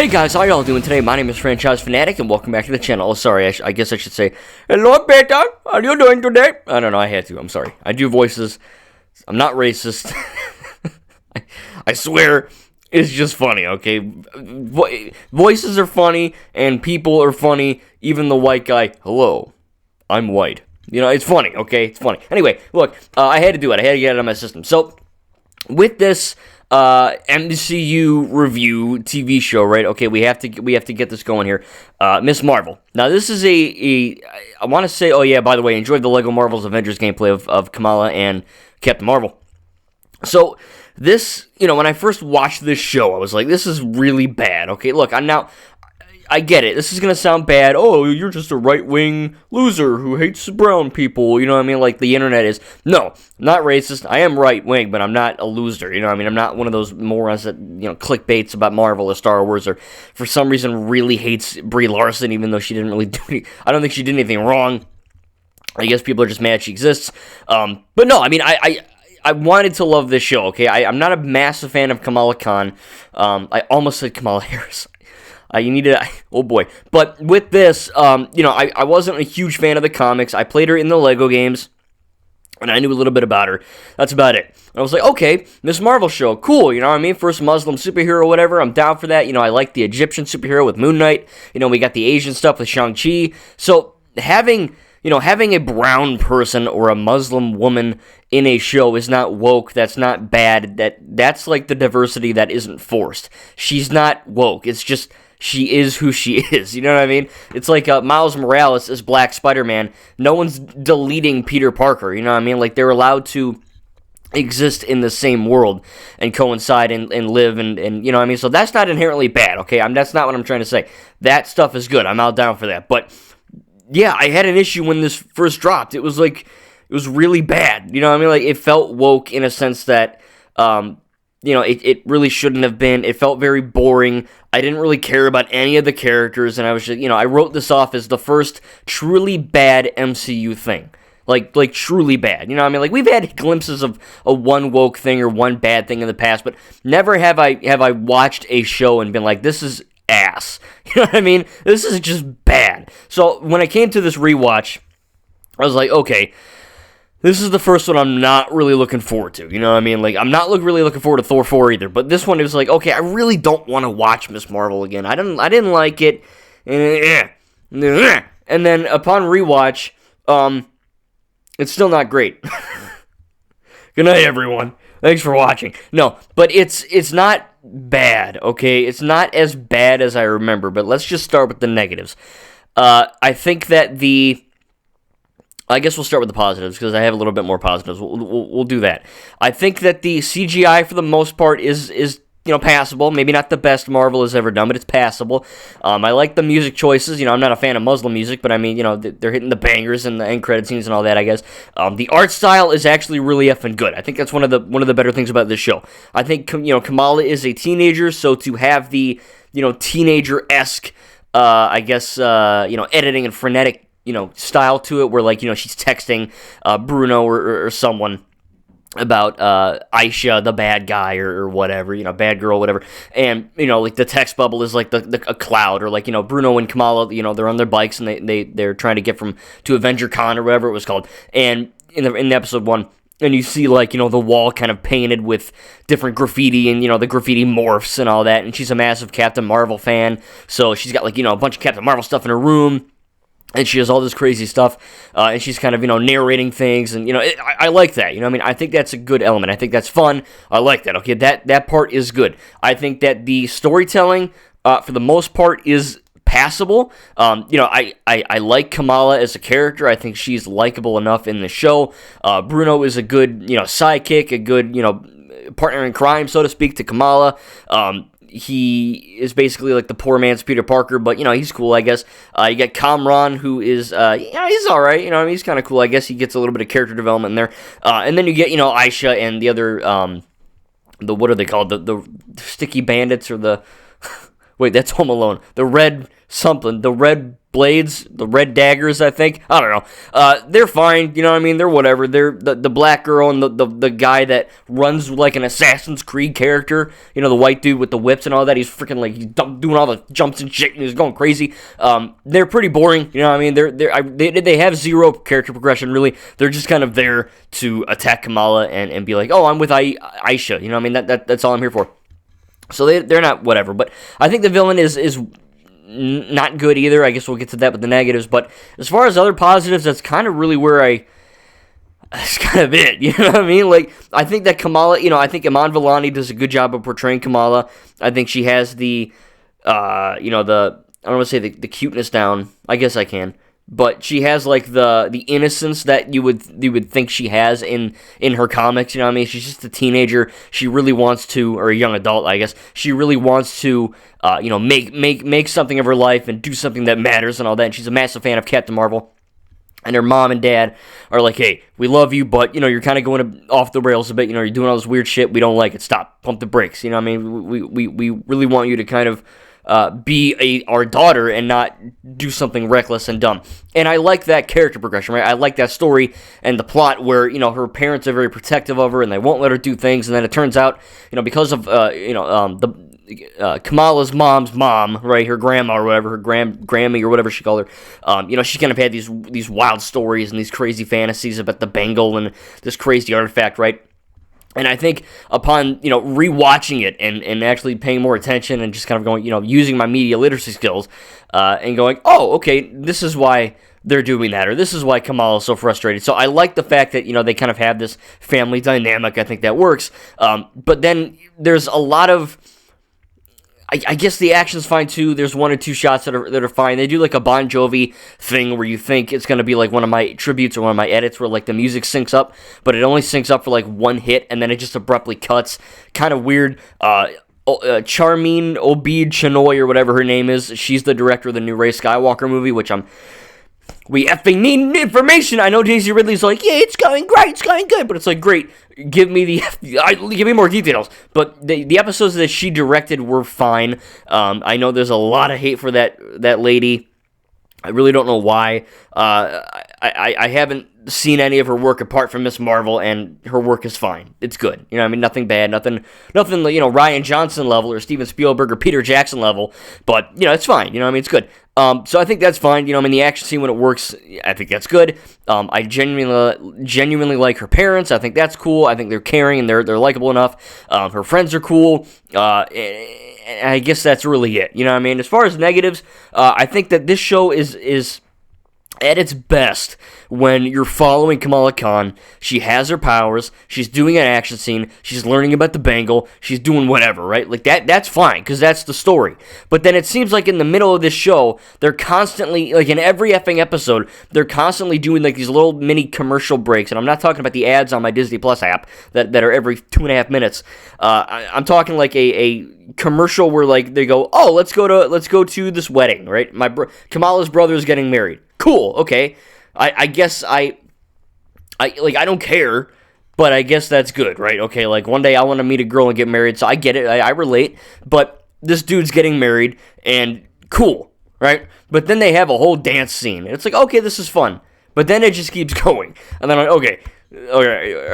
Hey guys, how y'all doing today? My name is Franchise Fanatic, and welcome back to the channel. Oh, sorry, I guess I should say, hello, beta, how are you doing today? I don't know, I had to, I'm sorry. I do voices. I'm not racist. I swear, it's just funny, okay? Voices are funny, and people are funny, even the white guy. Hello, I'm white. You know, it's funny, okay? It's funny. Anyway, look, I had to do it. I had to get it out of my system. So, with this MCU review TV show, right? Okay, we have to get this going here. Miss Marvel. Now, this is I want to say, oh yeah, by the way, enjoyed the Lego Marvel's Avengers gameplay of Kamala and Captain Marvel. So, this, you know, when I first watched this show, I was like, this is really bad. Okay, look, I get it. This is going to sound bad. Oh, you're just a right-wing loser who hates brown people. You know what I mean? Like the internet is. No, I'm not racist. I am right-wing, but I'm not a loser. You know what I mean? I'm not one of those morons that, you know, clickbaits about Marvel or Star Wars or for some reason really hates Brie Larson, even though she didn't really do anything. I don't think she did anything wrong. I guess people are just mad she exists. But no, I mean, I wanted to love this show, okay? I'm not a massive fan of Kamala Khan. I almost said Kamala Harris. You need to, oh boy. But with this, you know, I wasn't a huge fan of the comics. I played her in the Lego games, and I knew a little bit about her. That's about it. And I was like, okay, Miss Marvel show, cool, you know what I mean? First Muslim superhero or whatever, I'm down for that. You know, I like the Egyptian superhero with Moon Knight. You know, we got the Asian stuff with Shang-Chi. So, having a brown person or a Muslim woman in a show is not woke. That's not bad. That's like the diversity that isn't forced. She's not woke. It's just she is who she is. You know what I mean? It's like Miles Morales as Black Spider-Man. No one's deleting Peter Parker. You know what I mean? Like they're allowed to exist in the same world and coincide and live and you know what I mean? So that's not inherently bad. Okay, that's not what I'm trying to say. That stuff is good. I'm all down for that. But yeah, I had an issue when this first dropped. It was really bad. You know what I mean? Like, it felt woke in a sense that, you know, it really shouldn't have been. It felt very boring. I didn't really care about any of the characters, and I was just, you know, I wrote this off as the first truly bad MCU thing. Like truly bad. You know what I mean? Like, we've had glimpses of a one woke thing or one bad thing in the past, but never have I watched a show and been like, this is ass. You know what I mean? This is just bad. So when I came to this rewatch, I was like, okay, this is the first one I'm not really looking forward to. You know what I mean? Like, I'm not really looking forward to Thor 4 either. But this one, it was like, okay, I really don't want to watch Miss Marvel again. I didn't like it. And then upon rewatch, it's still not great. Good night, everyone. Thanks for watching. No, but it's not bad, okay? It's not as bad as I remember, but let's just start with the negatives. I think that I guess we'll start with the positives, because I have a little bit more positives. We'll do that. I think that the CGI, for the most part, is you know, passable. Maybe not the best Marvel has ever done, but it's passable. I like the music choices. You know, I'm not a fan of Muslim music, but I mean, you know, they're hitting the bangers and the end credit scenes and all that, I guess. The art style is actually really effing good. I think that's one of the better things about this show. I think, you know, Kamala is a teenager, so to have the, you know, teenager-esque, I guess, you know, editing and frenetic, you know, style to it, where, like, you know, she's texting Bruno or someone about Aisha, the bad guy, or whatever, you know, bad girl, whatever, and, you know, like, the text bubble is, like, a cloud, or, like, you know, Bruno and Kamala, you know, they're on their bikes, and they're trying to get to Avenger Con, or whatever it was called, and in episode 1, and you see, like, you know, the wall kind of painted with different graffiti, and, you know, the graffiti morphs and all that, and she's a massive Captain Marvel fan, so she's got, like, you know, a bunch of Captain Marvel stuff in her room, and she does all this crazy stuff, and she's kind of, you know, narrating things, and, you know, I like that, you know what I mean? I think that's a good element. I think that's fun. I like that, okay? That part is good. I think that the storytelling, for the most part, is passable. You know, I like Kamala as a character. I think she's likable enough in the show. Bruno is a good, you know, sidekick, a good, you know, partner in crime, so to speak, to Kamala. He is basically like the poor man's Peter Parker, but, you know, he's cool, I guess. You got Kamran, who is, yeah, he's alright, you know, I mean, he's kind of cool, I guess. He gets a little bit of character development in there. And then you get, you know, Aisha and the other, what are they called? The Sticky Bandits, or the, Wait, that's Home Alone. The red something, the red blades, the red daggers, I think. I don't know. They're fine, you know what I mean? They're whatever. They're the black girl and the guy that runs like an Assassin's Creed character. You know, the white dude with the whips and all that. He's freaking like he's doing all the jumps and shit and he's going crazy. They're pretty boring, you know what I mean? They have zero character progression, really. They're just kind of there to attack Kamala and be like, oh, I'm with Aisha. You know what I mean? That's all I'm here for. So they're not whatever. But I think the villain is not good either. I guess we'll get to that with the negatives. But as far as other positives, that's kind of really where that's kind of it. You know what I mean? Like, I think that Kamala, you know, I think Iman Vellani does a good job of portraying Kamala. I think she has the, I don't want to say the cuteness down. I guess I can. But she has like the innocence that you would think she has in her comics, you know what I mean? She's just a teenager. She really wants to, or a young adult, I guess. She really wants to make something of her life and do something that matters and all that. And she's a massive fan of Captain Marvel. And her mom and dad are like, hey, we love you, but, you know, you're kind of going off the rails a bit. You know, you're doing all this weird shit. We don't like it. Stop. Pump the brakes. You know what I mean? We really want you to kind of be our daughter and not do something reckless and dumb. And I like that character progression, right? I like that story and the plot where, you know, her parents are very protective of her and they won't let her do things. And then it turns out, you know, because of, Kamala's mom's mom, right, her grandma or whatever, her Grammy or whatever she called her, you know, she kind of had these wild stories and these crazy fantasies about the Bengal and this crazy artifact, right? And I think upon, you know, rewatching it and actually paying more attention and just kind of going, you know, using my media literacy skills and going, oh, okay, this is why they're doing that, or this is why Kamala is so frustrated. So I like the fact that, you know, they kind of have this family dynamic. I think that works. But then there's a lot of, I guess the action's fine too. There's one or two shots that are fine. They do like a Bon Jovi thing where you think it's going to be like one of my tributes or one of my edits where like the music syncs up, but it only syncs up for like one hit and then it just abruptly cuts. Kind of weird. Charmine Obeid Chinoy or whatever her name is, she's the director of the new Rey Skywalker movie, which we effing need information. I know Daisy Ridley's like, yeah, it's going great, it's going good, but it's like, great, give me more details. But the episodes that she directed were fine. I know there's a lot of hate for that lady. I really don't know why. I haven't seen any of her work apart from Miss Marvel, and her work is fine. It's good. You know what I mean? Nothing bad, nothing, you know, Rian Johnson level or Steven Spielberg or Peter Jackson level, but, you know, it's fine. You know what I mean? It's good. So I think that's fine. You know, I mean, the action scene when it works, I think that's good. I genuinely like her parents. I think that's cool. I think they're caring and they're likable enough. Her friends are cool. And I guess that's really it. You know what I mean? As far as negatives, I think that this show is at its best when you're following Kamala Khan. She has her powers, she's doing an action scene, she's learning about the Bengal, she's doing whatever, right? Like, that's fine, because that's the story. But then it seems like in the middle of this show, they're constantly, like in every effing episode, they're constantly doing like these little mini commercial breaks, and I'm not talking about the ads on my Disney Plus app that are every 2.5 minutes. I'm talking like a commercial where like they go, oh, let's go to this wedding, right? Kamala's brother is getting married. Cool, okay. I guess I don't care, but I guess that's good, right? Okay, like one day I want to meet a girl and get married, so I get it, I relate, but this dude's getting married, and cool, right? But then they have a whole dance scene, and it's like, okay, this is fun, but then it just keeps going, and then I'm like, okay, all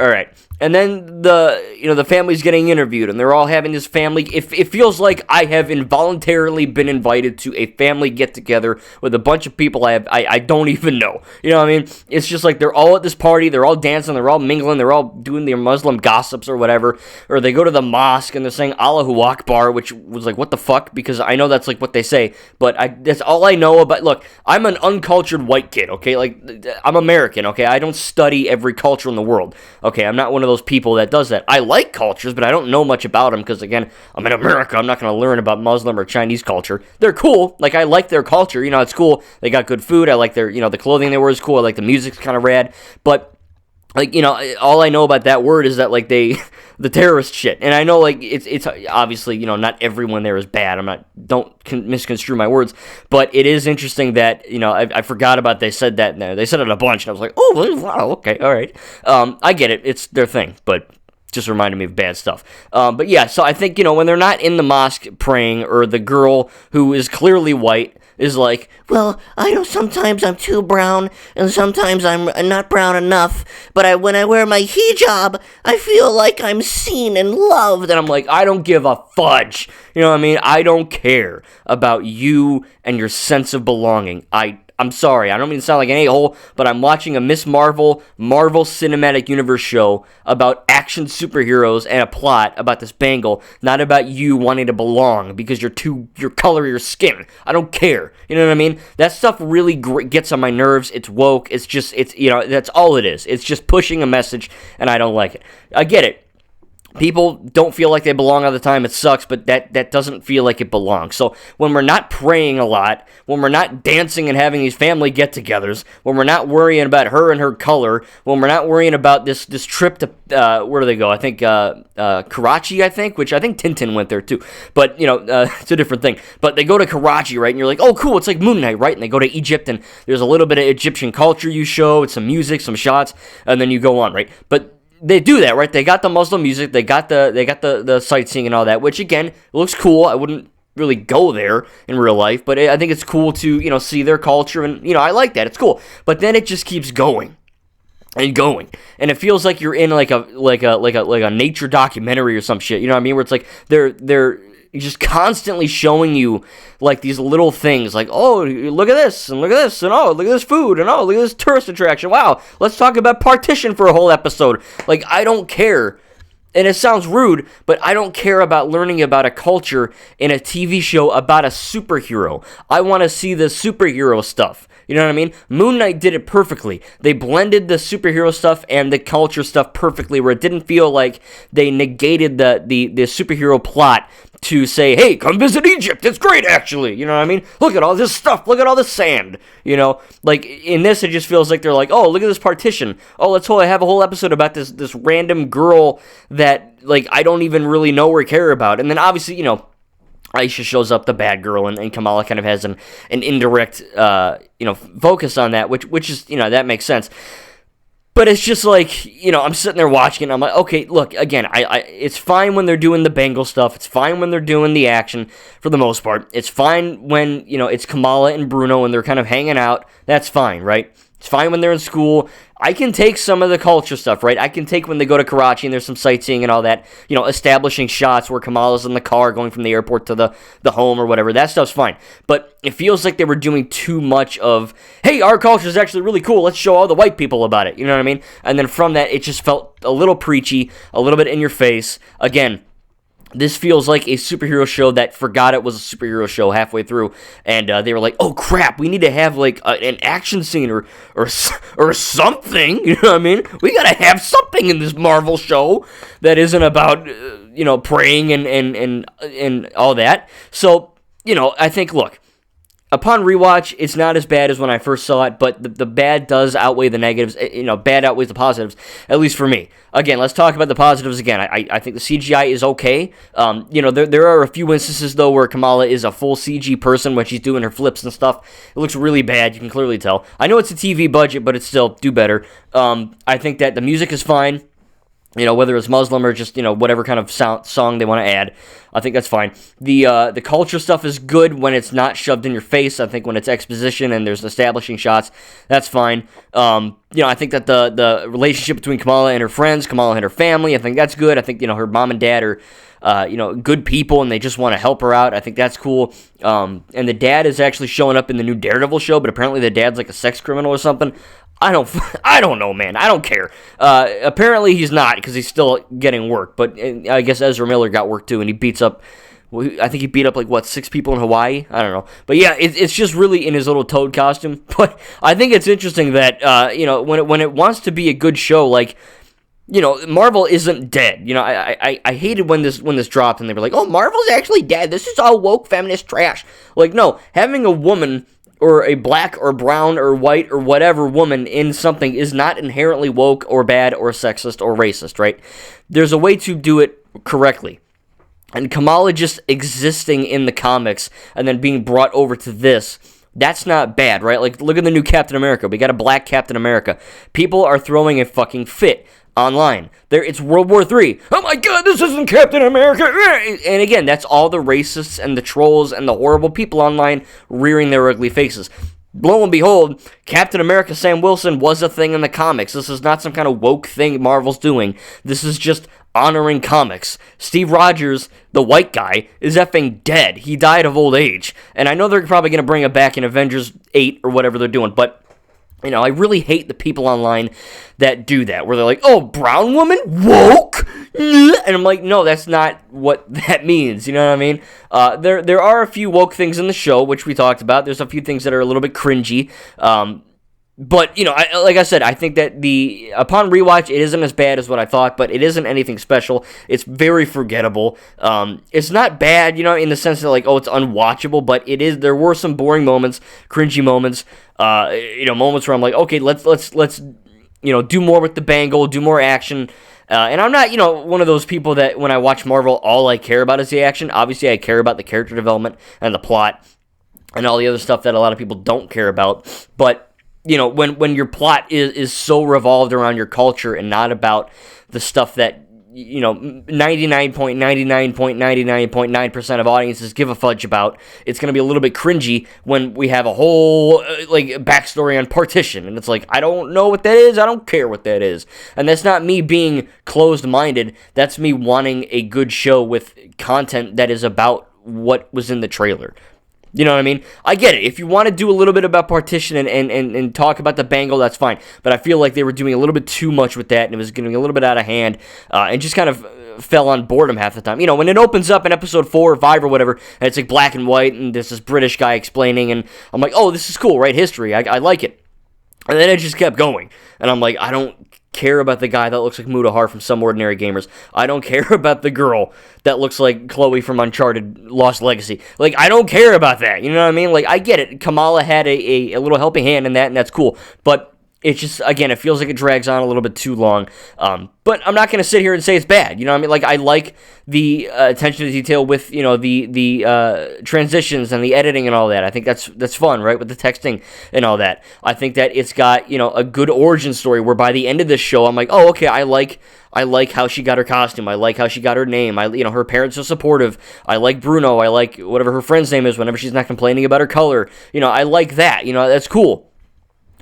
right. And then the family's getting interviewed, and they're all having this family. It feels like I have involuntarily been invited to a family get-together with a bunch of people I don't even know. You know what I mean? It's just like they're all at this party, they're all dancing, they're all mingling, they're all doing their Muslim gossips or whatever. Or they go to the mosque and they're saying Allahu Akbar, which was like, what the fuck? Because I know that's like what they say, but that's all I know about. Look, I'm an uncultured white kid, okay? Like, I'm American, okay? I don't study every culture in the world, okay? I'm not one of those people that does that. I like cultures, but I don't know much about them because, again, I'm in America. I'm not going to learn about Muslim or Chinese culture. They're cool. Like, I like their culture. You know, it's cool. They got good food. I like their, you know, the clothing they wear is cool. I like the music's kind of rad. But, like, you know, all I know about that word is that, like, the terrorist shit. And I know, like, it's obviously, you know, not everyone there is bad. Don't misconstrue my words. But it is interesting that, you know, I forgot about they said that in there. They said it a bunch, and I was like, oh, wow, okay, all right. I get it. It's their thing. But just reminded me of bad stuff. But yeah, so I think, when they're not in the mosque praying, or the girl who is clearly white is like, well, I know sometimes I'm too brown, and sometimes I'm not brown enough, but when I wear my hijab, I feel like I'm seen and loved, and I'm like, I don't give a fudge, you know what I mean? I don't care about you and your sense of belonging. I'm sorry, I don't mean to sound like an a-hole, but I'm watching a Miss Marvel Cinematic Universe show about action superheroes and a plot about this bangle, not about you wanting to belong because your color of your skin. I don't care. You know what I mean? That stuff really gets on my nerves. It's woke. It's that's all it is. It's just pushing a message, and I don't like it. I get it. People don't feel like they belong all the time. It sucks, but that doesn't feel like it belongs. So when we're not praying a lot, when we're not dancing and having these family get-togethers, when we're not worrying about her and her color, when we're not worrying about this trip to, where do they go? I think Karachi, which I think Tintin went there too. But, it's a different thing. But they go to Karachi, right? And you're like, oh, cool, it's like Moon Knight, right? And they go to Egypt, and there's a little bit of Egyptian culture you show, it's some music, some shots, and then you go on, right? But they do that, right? They got the Muslim music, they got the sightseeing and all that, which again looks cool. I wouldn't really go there in real life, but I think it's cool to see their culture, and I like that. It's cool. But then it just keeps going and going, and it feels like you're in like a nature documentary or some shit. You know what I mean? Where it's like they're just constantly showing you like these little things, like, oh, look at this, and look at this, and oh, look at this food, and oh, look at this tourist attraction. Wow, let's talk about partition for a whole episode. Like, I don't care. And it sounds rude, but I don't care about learning about a culture in a TV show about a superhero. I want to see the superhero stuff. You know what I mean? Moon Knight did it perfectly. They blended the superhero stuff and the culture stuff perfectly, where it didn't feel like they negated the superhero plot to say, hey, come visit Egypt. It's great, actually. You know what I mean? Look at all this stuff. Look at all this sand. Like, in this, it just feels like they're like, oh, look at this partition. Oh, let's have a whole episode about this random girl that, like, I don't even really know or care about. And then, obviously, Aisha shows up, the bad girl, and Kamala kind of has an indirect, focus on that, which is, that makes sense. But it's just like, I'm sitting there watching it, and I'm like, okay, look, again, it's fine when they're doing the Bengal stuff. It's fine when they're doing the action, for the most part. It's fine when, it's Kamala and Bruno, and they're kind of hanging out. That's fine, right? It's fine when they're in school. I can take some of the culture stuff, right? I can take when they go to Karachi and there's some sightseeing and all that, establishing shots where Kamala's in the car going from the airport to the home or whatever. That stuff's fine. But it feels like they were doing too much of, hey, our culture is actually really cool. Let's show all the white people about it. You know what I mean? And then from that, it just felt a little preachy, a little bit in your face. Again, this feels like a superhero show that forgot it was a superhero show halfway through, and they were like, "Oh crap, we need to have like an action scene or something." You know what I mean? We gotta have something in this Marvel show that isn't about praying and all that. So I think, look, upon rewatch, it's not as bad as when I first saw it, but the bad does outweigh the negatives. Bad outweighs the positives, at least for me. Again, let's talk about the positives again. I think the CGI is okay. There are a few instances, though, where Kamala is a full CG person when she's doing her flips and stuff. It looks really bad. You can clearly tell. I know it's a TV budget, but it's still do better. I think that the music is fine. Whether it's Muslim or just, whatever kind of song they want to add. I think that's fine. The culture stuff is good when it's not shoved in your face. I think when it's exposition and there's establishing shots, that's fine. I think that the relationship between Kamala and her friends, Kamala and her family, I think that's good. I think, her mom and dad are, good people and they just want to help her out. I think that's cool. And the dad is actually showing up in the new Daredevil show, but apparently the dad's like a sex criminal or something. I don't know, man. I don't care. Apparently he's not, because he's still getting work. But I guess Ezra Miller got work too, and he beats up. I think he beat up 6 people in Hawaii. I don't know, but yeah, it's just really in his little toad costume. But I think it's interesting that when it wants to be a good show, Marvel isn't dead. I hated when this dropped and they were like, oh, Marvel's actually dead. This is all woke feminist trash. No, having a woman or a black or brown or white or whatever woman in something is not inherently woke or bad or sexist or racist, right? There's a way to do it correctly. And Kamala just existing in the comics and then being brought over to this, that's not bad, right? Look at the new Captain America. We got a black Captain America. People are throwing a fucking fit. online. It's World War III. Oh my God, this isn't Captain America. And again, that's all the racists and the trolls and the horrible people online rearing their ugly faces. Lo and behold, Captain America Sam Wilson was a thing in the comics. This is not some kind of woke thing Marvel's doing. This is just honoring comics. Steve Rogers, the white guy, is effing dead. He died of old age. And I know they're probably going to bring him back in Avengers 8 or whatever they're doing, but I really hate the people online that do that, where they're like, oh, brown woman? Woke? And I'm like, no, that's not what that means, you know what I mean? There are a few woke things in the show, which we talked about. There's a few things that are a little bit cringy, but, like I said, I think that upon rewatch, it isn't as bad as what I thought, but it isn't anything special. It's very forgettable. It's not bad, in the sense that, like, oh, it's unwatchable, but there were some boring moments, cringy moments, moments where I'm like, okay, let's do more with the bangle, do more action. And I'm not, one of those people that when I watch Marvel, all I care about is the action. Obviously, I care about the character development and the plot and all the other stuff that a lot of people don't care about, but when your plot is so revolved around your culture and not about the stuff that, 99.99.99.9% of audiences give a fudge about, it's going to be a little bit cringy when we have a whole, backstory on partition. And it's like, I don't know what that is. I don't care what that is. And that's not me being closed-minded. That's me wanting a good show with content that is about what was in the trailer. You know what I mean? I get it. If you want to do a little bit about partition and talk about the bangle, that's fine. But I feel like they were doing a little bit too much with that, and it was getting a little bit out of hand, and just kind of fell on boredom half the time. When it opens up in episode 4 or 5 or whatever, and it's like black and white, and there's this British guy explaining, and I'm like, oh, this is cool, right? History. I like it. And then it just kept going. And I'm like, I don't care about the guy that looks like Mutahar from Some Ordinary Gamers. I don't care about the girl that looks like Chloe from Uncharted Lost Legacy. Like, I don't care about that. You know what I mean? Like, I get it. Kamala had a little helping hand in that, and that's cool. But it's just, again, it feels like it drags on a little bit too long. But I'm not going to sit here and say it's bad. You know what I mean? Like, I like the attention to detail with, the transitions and the editing and all that. I think that's fun, right? With the texting and all that. I think that it's got, a good origin story where by the end of this show, I'm like, oh, okay, I like how she got her costume. I like how she got her name. Her parents are supportive. I like Bruno. I like whatever her friend's name is whenever she's not complaining about her color. I like that. That's cool.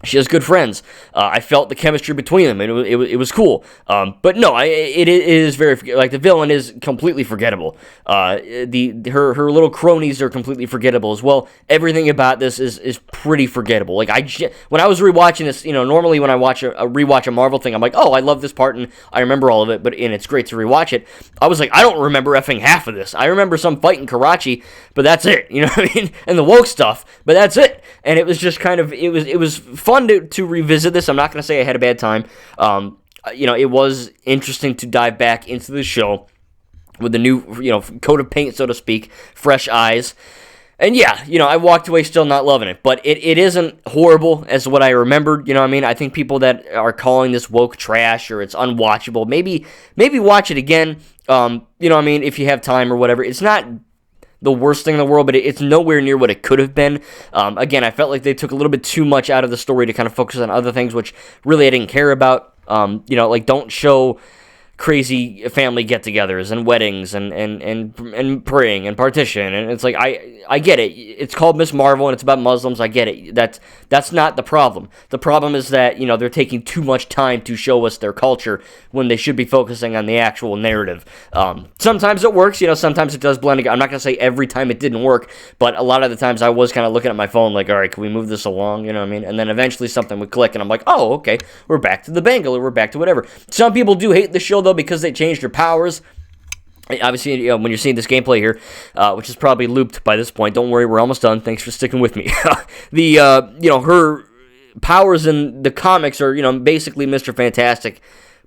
She has good friends. I felt the chemistry between them, and it was cool. But no, it is very, like, the villain is completely forgettable. Her little cronies are completely forgettable as well. Everything about this is pretty forgettable. Like, when I was rewatching this, normally when I rewatch a Marvel thing, I'm like, oh, I love this part, and I remember all of it, and it's great to rewatch it. I was like, I don't remember effing half of this. I remember some fight in Karachi, but that's it. You know what I mean? And the woke stuff, but that's it. And it was just kind of, it was fun to revisit this. I'm not going to say I had a bad time. It was interesting to dive back into the show with the new, coat of paint, so to speak, fresh eyes. And yeah, I walked away still not loving it, but it isn't horrible as what I remembered. You know what I mean? I think people that are calling this woke trash or it's unwatchable, maybe watch it again. If you have time or whatever. It's not the worst thing in the world, but it's nowhere near what it could have been. Again, I felt like they took a little bit too much out of the story to kind of focus on other things, which really I didn't care about. Don't show crazy family get-togethers and weddings and praying and partition, and it's like, I get it. It's called Miss Marvel and it's about Muslims. I get it. That's not the problem. The problem is that they're taking too much time to show us their culture when they should be focusing on the actual narrative. Sometimes it works. Sometimes it does blend together. I'm not gonna say every time it didn't work, but a lot of the times I was kind of looking at my phone like, all right, can we move this along? You know what I mean? And then eventually something would click, and I'm like, oh, okay, we're back to the bangle, or we're back to whatever. Some people do hate the show though, because they changed their powers. Obviously, when you're seeing this gameplay here, which is probably looped by this point, don't worry, we're almost done. Thanks for sticking with me. Her powers in the comics are, basically Mr. Fantastic,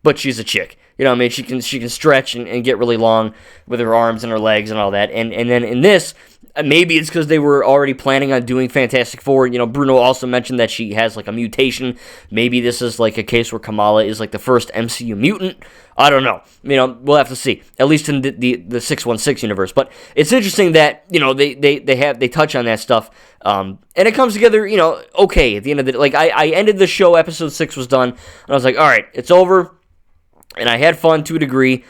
but she's a chick. She can stretch and get really long with her arms and her legs and all that. And then in this, maybe it's because they were already planning on doing Fantastic Four. Bruno also mentioned that she has, like, a mutation. Maybe this is, like, a case where Kamala is, like, the first MCU mutant. I don't know. We'll have to see. At least in the 616 universe. But it's interesting that, they touch on that stuff. And it comes together, okay, at the end of the day. Like, I ended the show, episode 6 was done, and I was like, all right, it's over. and I had fun to a degree.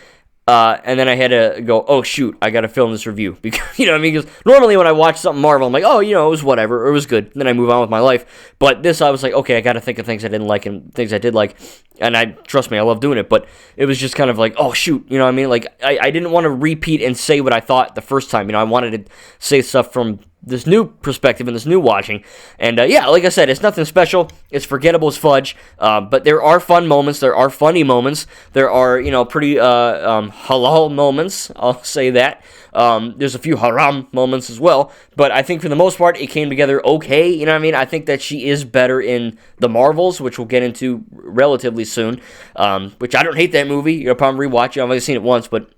And then I had to go, oh shoot, I gotta film this review, because, you know what I mean, because normally when I watch something Marvel, I'm like, oh, you know, it was whatever, it was good, and then I move on with my life. But this, I was like, okay, I gotta think of things I didn't like and things I did like, and trust me, I love doing it, but it was just kind of like, oh shoot, you know what I mean, like, I didn't want to repeat and say what I thought the first time, you know, I wanted to say stuff from this new perspective and this new watching. And yeah, like I said, it's nothing special. It's forgettable as fudge. But there are fun moments. There are funny moments. There are, you know, pretty halal moments. I'll say that. There's a few haram moments as well. But I think for the most part, it came together okay. You know what I mean? I think that she is better in The Marvels, which we'll get into relatively soon. Which I don't hate that movie. You'll probably rewatch it. I've only seen it once, but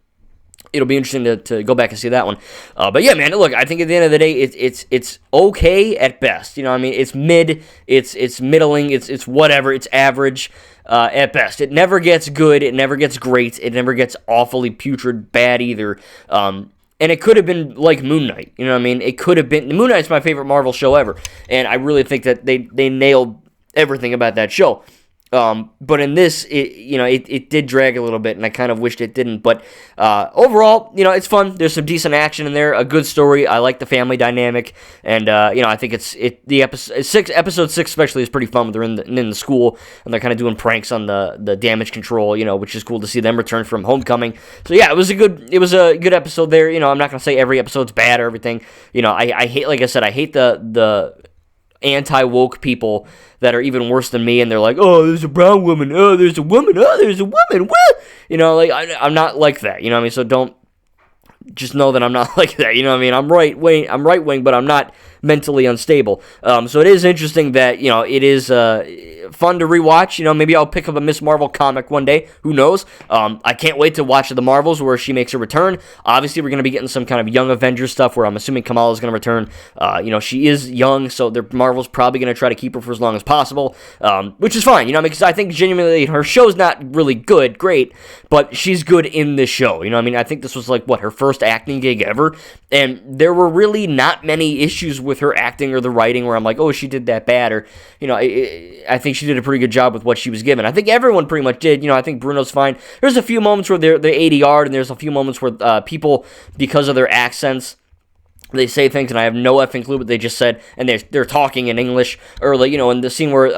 it'll be interesting to go back and see that one. But yeah, man, look, I think at the end of the day, it's okay at best. You know what I mean? It's mid, it's middling, it's whatever, it's average at best. It never gets good, it never gets great, it never gets awfully putrid bad either. And it could have been like Moon Knight, you know what I mean? It could have been, Moon Knight's my favorite Marvel show ever, and I really think that they nailed everything about that show. But in this, it did drag a little bit, and I kind of wished it didn't. But overall, you know, it's fun. There's some decent action in there, a good story. I like the family dynamic, and I think episode 6 especially is pretty fun. They're in the school, and they're kind of doing pranks on the damage control, you know, which is cool to see them return from Homecoming. So yeah, it was a good episode there. You know, I'm not gonna say every episode's bad or everything. You know, I hate, like I said, I hate the anti-woke people that are even worse than me, and they're like, oh, there's a brown woman, oh, there's a woman, oh, there's a woman, what? You know, like, I'm not like that, you know what I mean? So don't, just know that I'm not like that, you know what I mean? I'm right wing, but I'm not mentally unstable. So it is interesting that, you know, it is fun to rewatch. You know, maybe I'll pick up a Miss Marvel comic one day. Who knows? I can't wait to watch the Marvels where she makes a return. Obviously, we're going to be getting some kind of Young Avengers stuff where I'm assuming Kamala is going to return. You know, she is young, so Marvel's probably going to try to keep her for as long as possible, which is fine, you know, because I think genuinely her show's not really great, but she's good in this show. You know what I mean? I think this was like, her first acting gig ever, and there were really not many issues with her acting or the writing where I'm like, oh, she did that bad, or, you know, I think she did a pretty good job with what she was given. I think everyone pretty much did. You know, I think Bruno's fine. There's a few moments where they're ADR'd, and there's a few moments where people, because of their accents, they say things, and I have no effing clue what they just said, and they're talking in English. Or, like, you know, in the scene where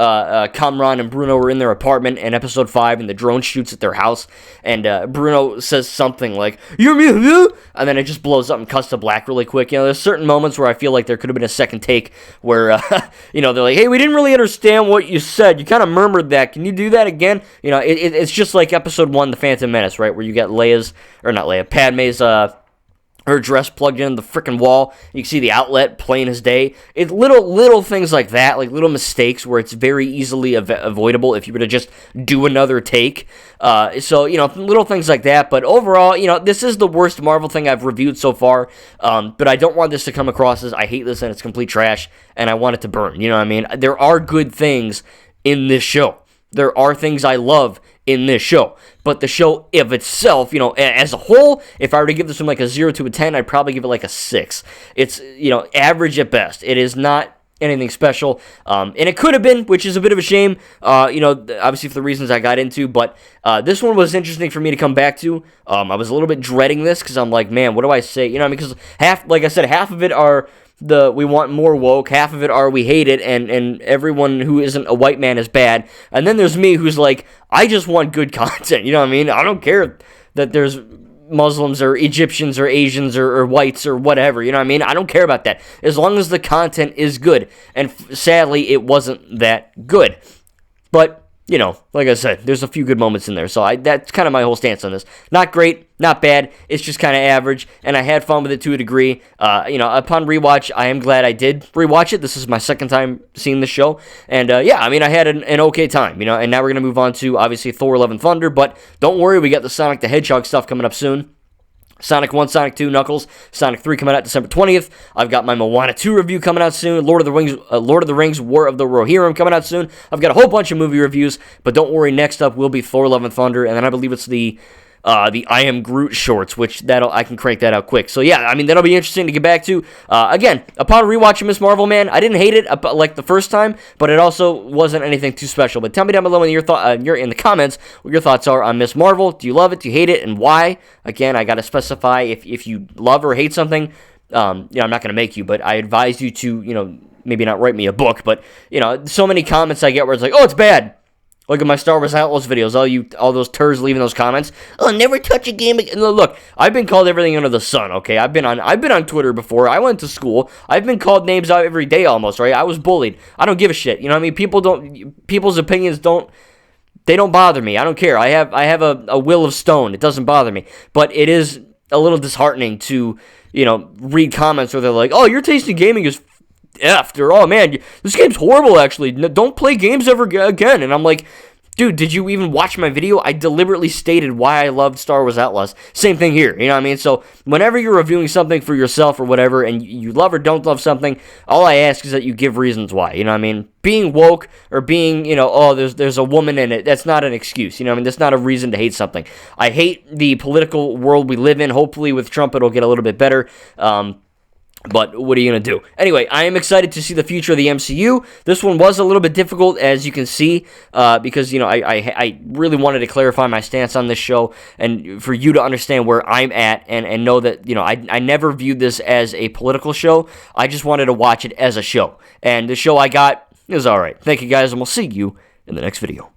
Kamran and Bruno were in their apartment in episode 5, and the drone shoots at their house, and Bruno says something like, "You're me," and then it just blows up and cuts to black really quick. You know, there's certain moments where I feel like there could have been a second take where, you know, they're like, "Hey, we didn't really understand what you said. You kind of murmured that. Can you do that again?" You know, it's just like episode 1, The Phantom Menace, right, where you got Padme's, her dress plugged in the freaking wall. You can see the outlet plain as day. It's little things like that, like little mistakes where it's very easily avoidable if you were to just do another take. So, you know, little things like that. But overall, you know, this is the worst Marvel thing I've reviewed so far. But I don't want this to come across as I hate this and it's complete trash and I want it to burn. You know what I mean? There are good things in this show. There are things I love in this show. But the show of itself, you know, as a whole, if I were to give this from like a 0 to a 10, I'd probably give it like a 6. It's, you know, average at best. It is not anything special. And it could have been, which is a bit of a shame, you know, obviously for the reasons I got into. But this one was interesting for me to come back to. I was a little bit dreading this because I'm like, man, what do I say? You know, because half of it are we want more woke, half of it are we hate it, and everyone who isn't a white man is bad, and then there's me who's like, I just want good content, you know what I mean? I don't care that there's Muslims or Egyptians or Asians or whites or whatever, you know what I mean? I don't care about that, as long as the content is good, and sadly, it wasn't that good, but, you know, like I said, there's a few good moments in there, so that's kind of my whole stance on this. Not great, not bad, it's just kind of average, and I had fun with it to a degree. You know, upon rewatch, I am glad I did rewatch it. This is my second time seeing the show, and yeah, I mean, I had an okay time, you know, and now we're going to move on to, obviously, Thor: Love and Thunder, but don't worry, we got the Sonic the Hedgehog stuff coming up soon. Sonic 1, Sonic 2, Knuckles, Sonic 3 coming out December 20th. I've got my Moana 2 review coming out soon. Lord of the Rings, War of the Rohirrim coming out soon. I've got a whole bunch of movie reviews, but don't worry, next up will be Thor: Love and Thunder, and then I believe it's the the I Am Groot shorts, which I can crank that out quick. So yeah, I mean, that'll be interesting to get back to. Again, upon rewatching Miss Marvel, man, I didn't hate it like the first time, but it also wasn't anything too special. But tell me down below in in the comments what your thoughts are on Miss Marvel. Do you love it? Do you hate it? And why? Again, I got to specify if you love or hate something. I'm not going to make you, but I advise you to, maybe not write me a book, but, so many comments I get where it's like, oh, it's bad. Look at my Star Wars Outlaws videos, all those turds leaving those comments. Oh, never touch a game again. Look, I've been called everything under the sun, okay? I've been on Twitter before. I went to school. I've been called names out every day almost, right? I was bullied. I don't give a shit. You know what I mean? People's opinions don't bother me. I don't care. I have a will of stone. It doesn't bother me. But it is a little disheartening to, read comments where they're like, oh, your taste in gaming is effed, or oh man, this game's horrible actually, don't play games ever again. And I'm like, dude, did you even watch my video? I deliberately stated why I loved Star Wars Outlaws. Same thing here, you know what I mean? So whenever you're reviewing something for yourself or whatever, and you love or don't love something, all I ask is that you give reasons why, you know what I mean? Being woke or being, there's a woman in it, that's not an excuse, you know what I mean? That's not a reason to hate something. I hate the political world we live in. Hopefully with Trump it'll get a little bit better. But what are you going to do? Anyway, I am excited to see the future of the MCU. This one was a little bit difficult, as you can see, because, I really wanted to clarify my stance on this show and for you to understand where I'm at and know that, I never viewed this as a political show. I just wanted to watch it as a show. And the show I got is all right. Thank you, guys, and we'll see you in the next video.